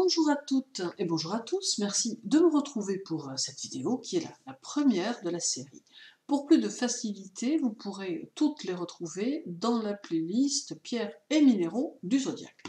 Bonjour à toutes et bonjour à tous, merci de me retrouver pour cette vidéo qui est la première de la série. Pour plus de facilité, vous pourrez toutes les retrouver dans la playlist Pierres et minéraux du Zodiaque.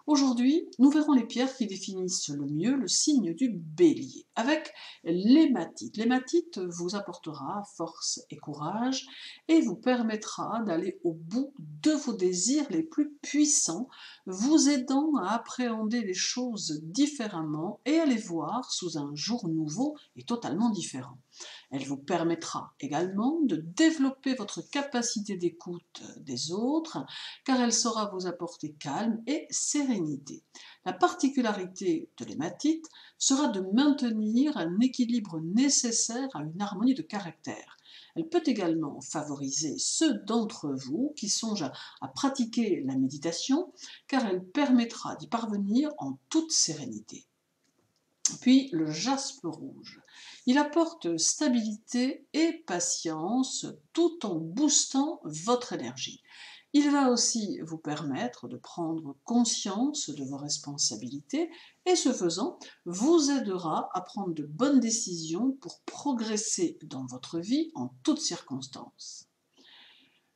Aujourd'hui, nous verrons les pierres qui définissent le mieux le signe du Bélier, avec l'hématite. L'hématite vous apportera force et courage et vous permettra d'aller au bout de vos désirs les plus puissants, vous aidant à appréhender les choses différemment et à les voir sous un jour nouveau et totalement différent. Elle vous permettra également de développer votre capacité d'écoute des autres, car elle saura vous apporter calme et sérénité. La particularité de l'hématite sera de maintenir un équilibre nécessaire à une harmonie de caractère. Elle peut également favoriser ceux d'entre vous qui songent à pratiquer la méditation, car elle permettra d'y parvenir en toute sérénité. Puis le jaspe rouge. Il apporte stabilité et patience tout en boostant votre énergie. Il va aussi vous permettre de prendre conscience de vos responsabilités et ce faisant, vous aidera à prendre de bonnes décisions pour progresser dans votre vie en toutes circonstances.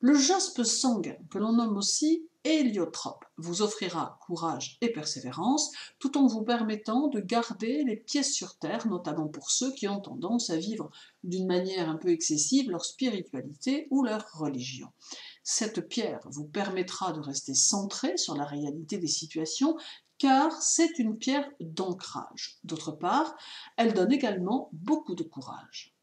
Le jaspe sanguin, que l'on nomme aussi héliotrope, vous offrira courage et persévérance, tout en vous permettant de garder les pieds sur terre, notamment pour ceux qui ont tendance à vivre d'une manière un peu excessive leur spiritualité ou leur religion. Cette pierre vous permettra de rester centré sur la réalité des situations, car c'est une pierre d'ancrage. D'autre part, elle donne également beaucoup de courage.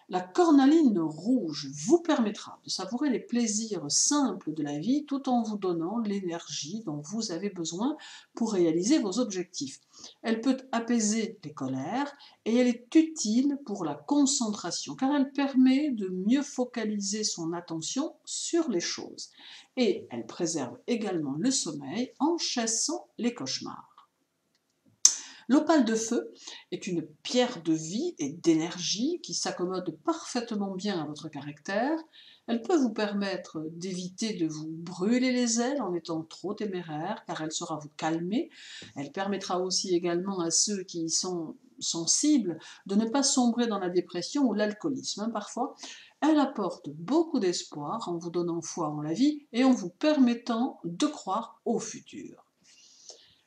La cornaline rouge vous permettra de savourer les plaisirs simples de la vie tout en vous donnant l'énergie dont vous avez besoin pour réaliser vos objectifs. Elle peut apaiser les colères et elle est utile pour la concentration car elle permet de mieux focaliser son attention sur les choses. Et elle préserve également le sommeil en chassant les cauchemars. L'opale de feu est une pierre de vie et d'énergie qui s'accommode parfaitement bien à votre caractère. Elle peut vous permettre d'éviter de vous brûler les ailes en étant trop téméraire, car elle saura vous calmer. Elle permettra aussi également à ceux qui sont sensibles de ne pas sombrer dans la dépression ou l'alcoolisme. Parfois, elle apporte beaucoup d'espoir en vous donnant foi en la vie et en vous permettant de croire au futur.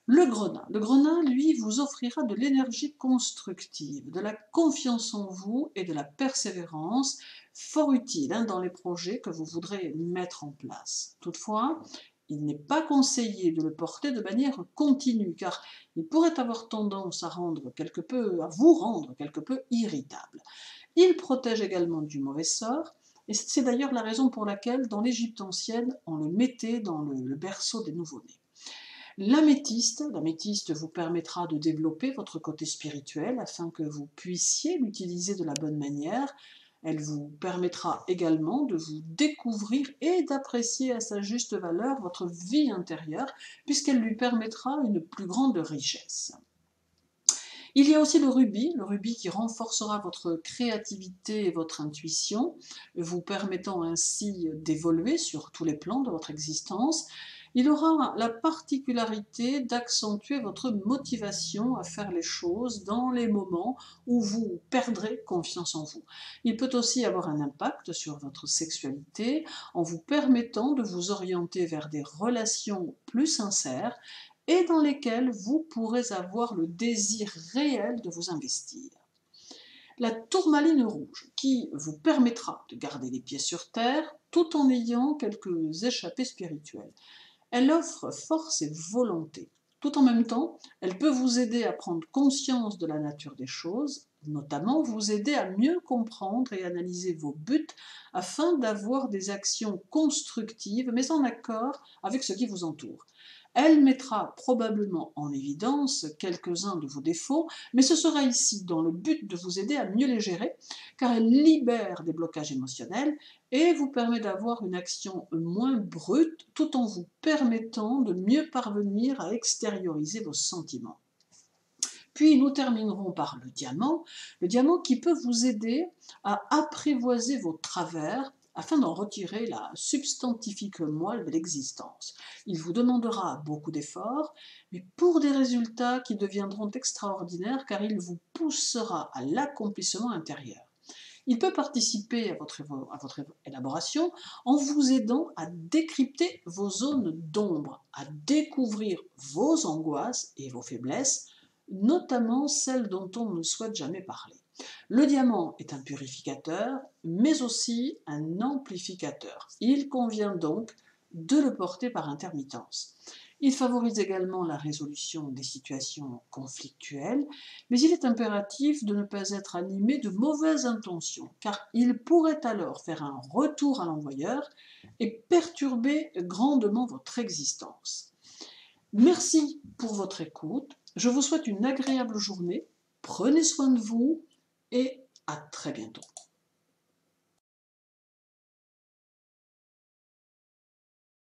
Le grenat, lui, vous offrira de l'énergie constructive, de la confiance en vous et de la persévérance, fort utile dans les projets que vous voudrez mettre en place. Toutefois, il n'est pas conseillé de le porter de manière continue, car il pourrait avoir tendance à vous rendre quelque peu irritable. Il protège également du mauvais sort, et c'est d'ailleurs la raison pour laquelle, dans l'Égypte ancienne, on le mettait dans le berceau des nouveau-nés. L'améthyste vous permettra de développer votre côté spirituel afin que vous puissiez l'utiliser de la bonne manière. Elle vous permettra également de vous découvrir et d'apprécier à sa juste valeur votre vie intérieure, puisqu'elle lui permettra une plus grande richesse. Il y a aussi le rubis qui renforcera votre créativité et votre intuition, vous permettant ainsi d'évoluer sur tous les plans de votre existence. Il aura la particularité d'accentuer votre motivation à faire les choses dans les moments où vous perdrez confiance en vous. Il peut aussi avoir un impact sur votre sexualité en vous permettant de vous orienter vers des relations plus sincères et dans lesquelles vous pourrez avoir le désir réel de vous investir. La tourmaline rouge, qui vous permettra de garder les pieds sur terre tout en ayant quelques échappées spirituelles. Elle offre force et volonté. Tout en même temps, elle peut vous aider à prendre conscience de la nature des choses, notamment vous aider à mieux comprendre et analyser vos buts afin d'avoir des actions constructives mais en accord avec ce qui vous entoure. Elle mettra probablement en évidence quelques-uns de vos défauts, mais ce sera ici dans le but de vous aider à mieux les gérer, car elle libère des blocages émotionnels et vous permet d'avoir une action moins brute tout en vous permettant de mieux parvenir à extérioriser vos sentiments. Puis nous terminerons par le diamant qui peut vous aider à apprivoiser vos travers afin d'en retirer la substantifique moelle de l'existence. Il vous demandera beaucoup d'efforts, mais pour des résultats qui deviendront extraordinaires car il vous poussera à l'accomplissement intérieur. Il peut participer à votre élaboration en vous aidant à décrypter vos zones d'ombre, à découvrir vos angoisses et vos faiblesses, notamment celles dont on ne souhaite jamais parler. Le diamant est un purificateur, mais aussi un amplificateur. Il convient donc de le porter par intermittence. Il favorise également la résolution des situations conflictuelles, mais il est impératif de ne pas être animé de mauvaises intentions, car il pourrait alors faire un retour à l'envoyeur et perturber grandement votre existence. Merci pour votre écoute, je vous souhaite une agréable journée, prenez soin de vous et à très bientôt.